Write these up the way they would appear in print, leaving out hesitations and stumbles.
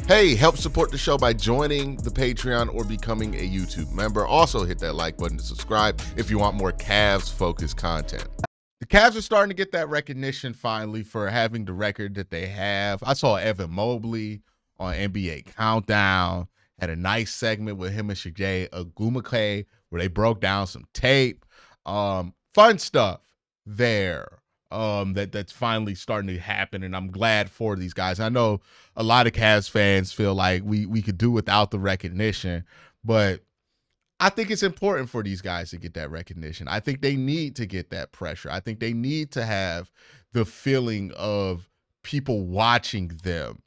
Hey, help support the show by joining the Patreon or becoming a YouTube member. Also, hit that like button to subscribe if you want more Cavs-focused content. The Cavs are starting to get that recognition finally for having the record that they have. I saw Evan Mobley on NBA Countdown, had a nice segment with him and Shige Agumake where they broke down some tape. Fun stuff there. That's finally starting to happen, and I'm glad for these guys. I know a lot of Cavs fans feel like we could do without the recognition, but I think it's important for these guys to get that recognition. I think they need to get that pressure. I think they need to have the feeling of people watching them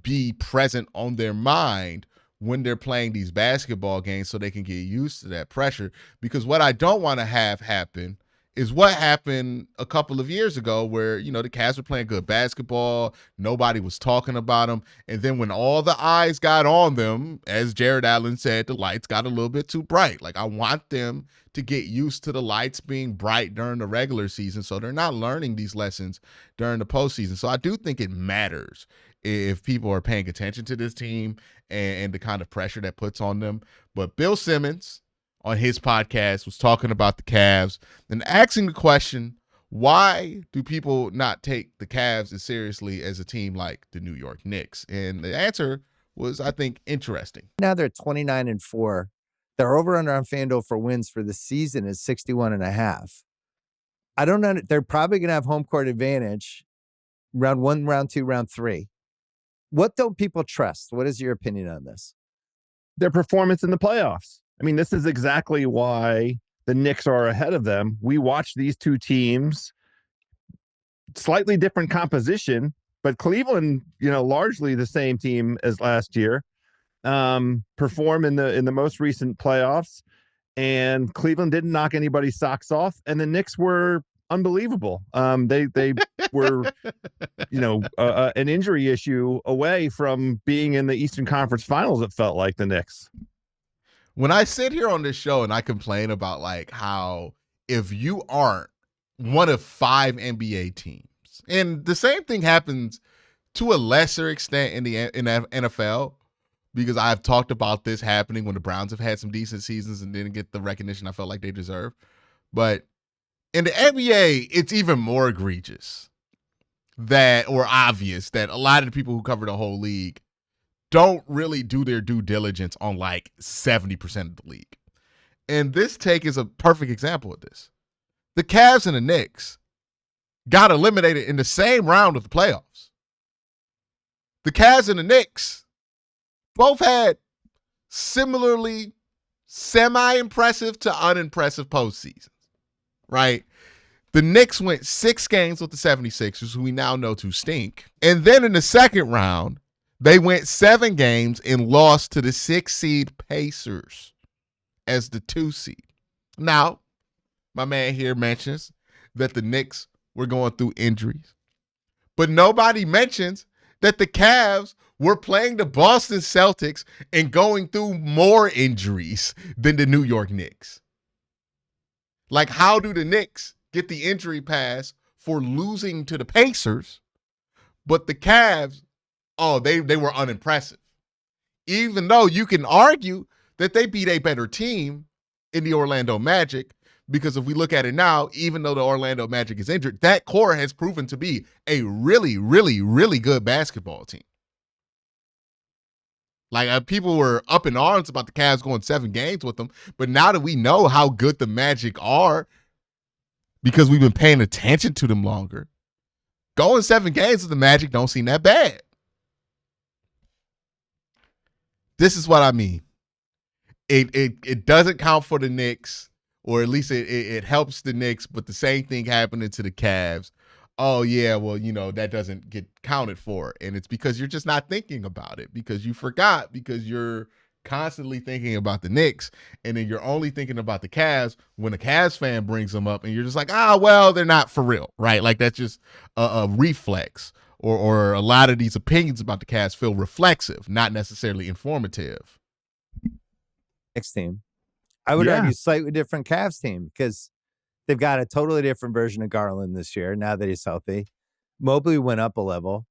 be present on their mind when they're playing these basketball games so they can get used to that pressure. Because what I don't want to have happen is what happened a couple of years ago where, the Cavs were playing good basketball. Nobody was talking about them. And then when all the eyes got on them, as Jared Allen said, the lights got a little bit too bright. Like, I want them to get used to the lights being bright during the regular season so they're not learning these lessons during the postseason. So I do think it matters if people are paying attention to this team and the kind of pressure that puts on them. But Bill Simmons on his podcast was talking about the Cavs and asking the question, why do people not take the Cavs as seriously as a team like the New York Knicks? And the answer was, I think, interesting. Now they're 29-4. Their over-under on FanDuel for wins for the season is 61.5. I don't know. They're probably going to have home court advantage round 1, round 2, round 3. What don't people trust? What is your opinion on this? Their performance in the playoffs. I mean, this is exactly why the Knicks are ahead of them. We watched these two teams, slightly different composition, but Cleveland, largely the same team as last year, perform in the most recent playoffs, and Cleveland didn't knock anybody's socks off, and the Knicks were unbelievable. They were, an injury issue away from being in the Eastern Conference Finals. It felt like the Knicks. When I sit here on this show and I complain about like how if you aren't one of 5 NBA teams, and the same thing happens to a lesser extent in the NFL, because I've talked about this happening when the Browns have had some decent seasons and didn't get the recognition I felt like they deserve. But in the NBA, it's even more egregious or obvious that a lot of the people who cover the whole league don't really do their due diligence on like 70% of the league. And this take is a perfect example of this. The Cavs and the Knicks got eliminated in the same round of the playoffs. The Cavs and the Knicks both had similarly semi-impressive to unimpressive postseasons, right? The Knicks went 6 games with the 76ers, who we now know to stink. And then in the second round, they went 7 games and lost to the 6-seed Pacers as the 2 seed. Now, my man here mentions that the Knicks were going through injuries, but nobody mentions that the Cavs were playing the Boston Celtics and going through more injuries than the New York Knicks. Like, how do the Knicks get the injury pass for losing to the Pacers, but the Cavs, they were unimpressive? Even though you can argue that they beat a better team in the Orlando Magic, because if we look at it now, even though the Orlando Magic is injured, that core has proven to be a really, really, really good basketball team. Like, people were up in arms about the Cavs going 7 games with them, but now that we know how good the Magic are, because we've been paying attention to them longer, going 7 games with the Magic don't seem that bad. This is what I mean. It doesn't count for the Knicks, or at least it helps the Knicks, but the same thing happening to the Cavs. Oh, yeah, well, that doesn't get counted for. And it's because you're just not thinking about it, because you forgot, because you're constantly thinking about the Knicks, and then you're only thinking about the Cavs when a Cavs fan brings them up, and you're just like, well, they're not for real, right? Like, that's just a reflex, or a lot of these opinions about the Cavs feel reflexive, not necessarily informative. Next team, I would argue slightly different Cavs team, because they've got a totally different version of Garland this year now that he's healthy. Mobley went up a level.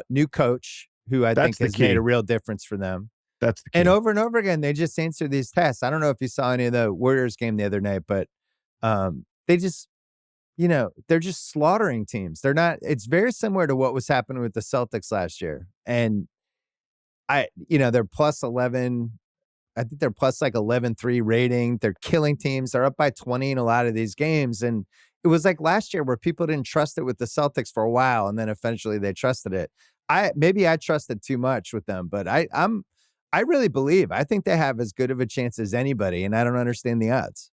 New coach, who I That's think the has made key. a real difference for them. That's the key. And over again, they just answer these tests. I don't know if you saw any of the Warriors game the other night, but they just, they're just slaughtering teams. They're not. It's very similar to what was happening with the Celtics last year. And they're plus 11. I think they're plus like 11-3 rating. They're killing teams. They're up by 20 in a lot of these games. And it was like last year where people didn't trust it with the Celtics for a while, and then eventually they trusted it. Maybe I trusted too much with them, but I really believe. I think they have as good of a chance as anybody, and I don't understand the odds.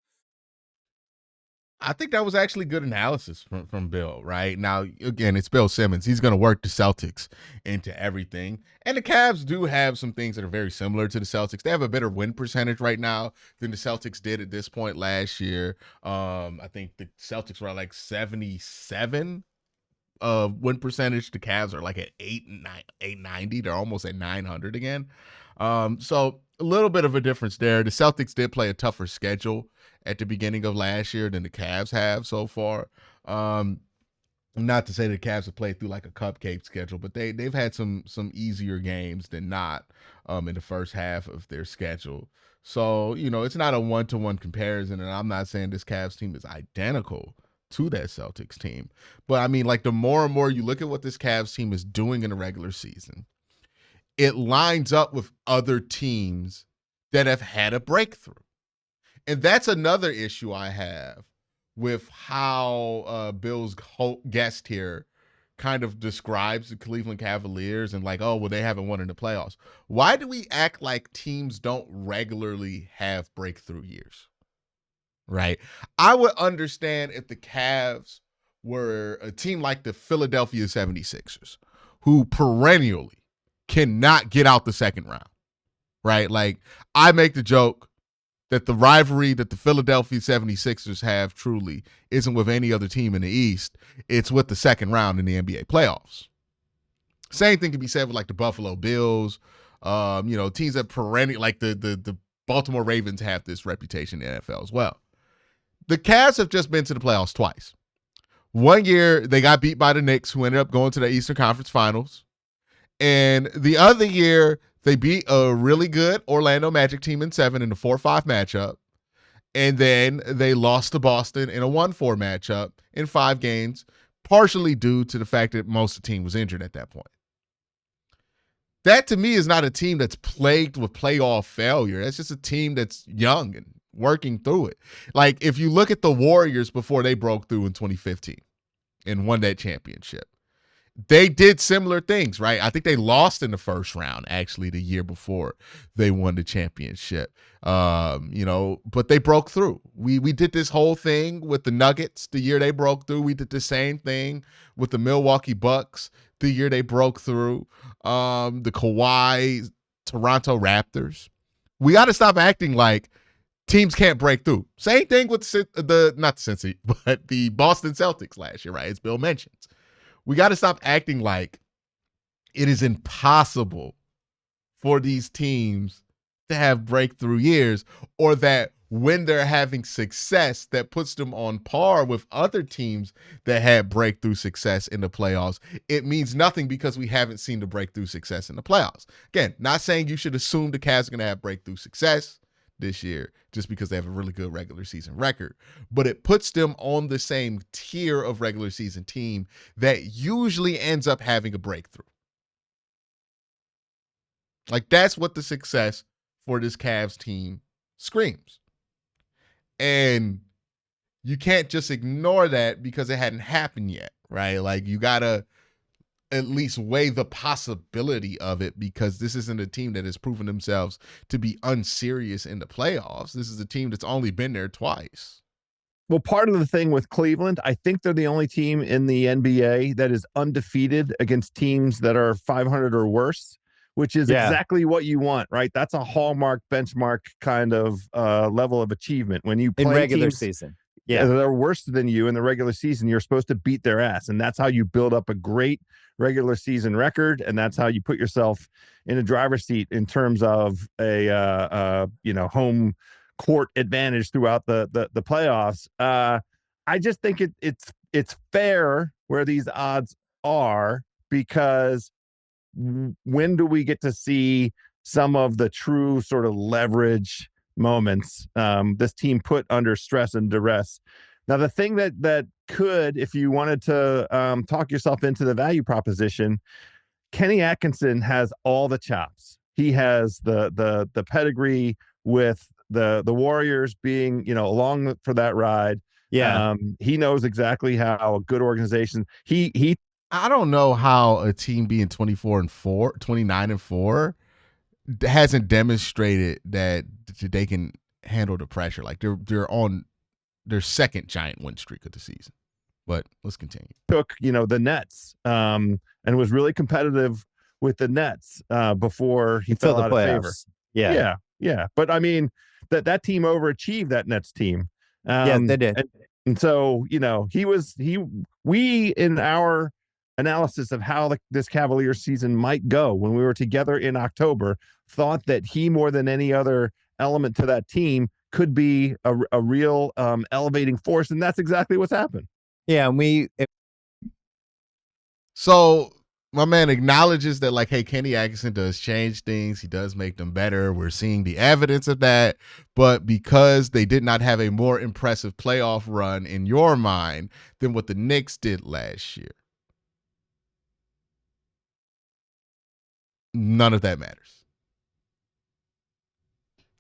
I think that was actually good analysis from Bill, right? Now, again, it's Bill Simmons. He's going to work the Celtics into everything. And the Cavs do have some things that are very similar to the Celtics. They have a better win percentage right now than the Celtics did at this point last year. I think the Celtics were like 77 win percentage. The Cavs are like at 890. They're almost at 900 again. So a little bit of a difference there. The Celtics did play a tougher schedule at the beginning of last year than the Cavs have so far. Not to say the Cavs have played through like a cupcake schedule, but they've had some easier games than not in the first half of their schedule. So, it's not a one-to-one comparison, and I'm not saying this Cavs team is identical to that Celtics team. But I mean, like, the more and more you look at what this Cavs team is doing in the regular season, it lines up with other teams that have had a breakthrough. And that's another issue I have with how Bill's guest here kind of describes the Cleveland Cavaliers and like, oh, well, they haven't won in the playoffs. Why do we act like teams don't regularly have breakthrough years? Right? I would understand if the Cavs were a team like the Philadelphia 76ers, who perennially cannot get out the second round. Right? Like, I make the joke that the rivalry that the Philadelphia 76ers have truly isn't with any other team in the East. It's with the second round in the NBA playoffs. Same thing can be said with like the Buffalo Bills, teams that perennial, like the Baltimore Ravens have this reputation in the NFL as well. The Cavs have just been to the playoffs twice. One year they got beat by the Knicks, who ended up going to the Eastern Conference Finals. And the other year, they beat a really good Orlando Magic team in 7 in the 4-5 matchup. And then they lost to Boston in a 1-4 matchup in 5 games, partially due to the fact that most of the team was injured at that point. That, to me, is not a team that's plagued with playoff failure. That's just a team that's young and working through it. Like, if you look at the Warriors before they broke through in 2015 and won that championship, they did similar things, right? I think they lost in the first round, actually, the year before they won the championship. But they broke through. We did this whole thing with the Nuggets the year they broke through. We did the same thing with the Milwaukee Bucks the year they broke through. The Kawhi Toronto Raptors. We got to stop acting like teams can't break through. Same thing with not the Cincy, but the Boston Celtics last year, right? As Bill mentions. We got to stop acting like it is impossible for these teams to have breakthrough years, or that when they're having success that puts them on par with other teams that had breakthrough success in the playoffs, it means nothing because we haven't seen the breakthrough success in the playoffs. Again, not saying you should assume the Cavs are going to have breakthrough success this year just because they have a really good regular season record, but it puts them on the same tier of regular season team that usually ends up having a breakthrough. Like, that's what the success for this Cavs team screams. And you can't just ignore that because it hadn't happened yet, right? Like, you gotta at least weigh the possibility of it, because this isn't a team that has proven themselves to be unserious in the playoffs. This is a team that's only been there twice. Well, part of the thing with Cleveland, I think they're the only team in the NBA that is undefeated against teams that are 500 or worse, which is exactly what you want, right? That's a hallmark benchmark kind of level of achievement. When you play in regular teams season, they're worse than you in the regular season, you're supposed to beat their ass. And that's how you build up a great regular season record. And that's how you put yourself in a driver's seat in terms of a, home court advantage throughout the playoffs. I just think it's fair where these odds are, because when do we get to see some of the true sort of leverage moments this team put under stress and duress? Now, the thing that could, if you wanted to talk yourself into the value proposition, Kenny Atkinson has all the chops. He has the pedigree with the Warriors being, along for that ride. Yeah. He knows exactly how a good organization. I don't know how a team being 29-4 hasn't demonstrated that they can handle the pressure. Like they're on their second giant win streak of the season. But let's continue. Took, the Nets and was really competitive with the Nets before he fell out of favor. Yeah. Yeah. But I mean, that team overachieved that Nets team. Yeah, they did. And so, we in our analysis of how this Cavaliers season might go when we were together in October, thought that he, more than any other element to that team, could be a real elevating force. And that's exactly what's happened. Yeah. And so my man acknowledges that, like, hey, Kenny Atkinson does change things. He does make them better. We're seeing the evidence of that. But because they did not have a more impressive playoff run in your mind than what the Knicks did last year, none of that matters.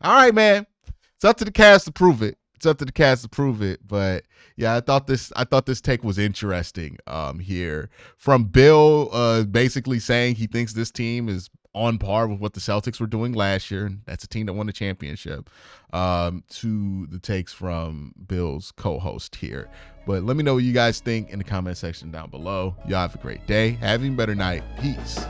All right, man. It's up to the Cavs to prove it. But yeah, I thought this take was interesting here from Bill, basically saying he thinks this team is on par with what the Celtics were doing last year. That's a team that won the championship. To the takes from Bill's co-host here. But let me know what you guys think in the comment section down below. Y'all have a great day. Have an even better night. Peace.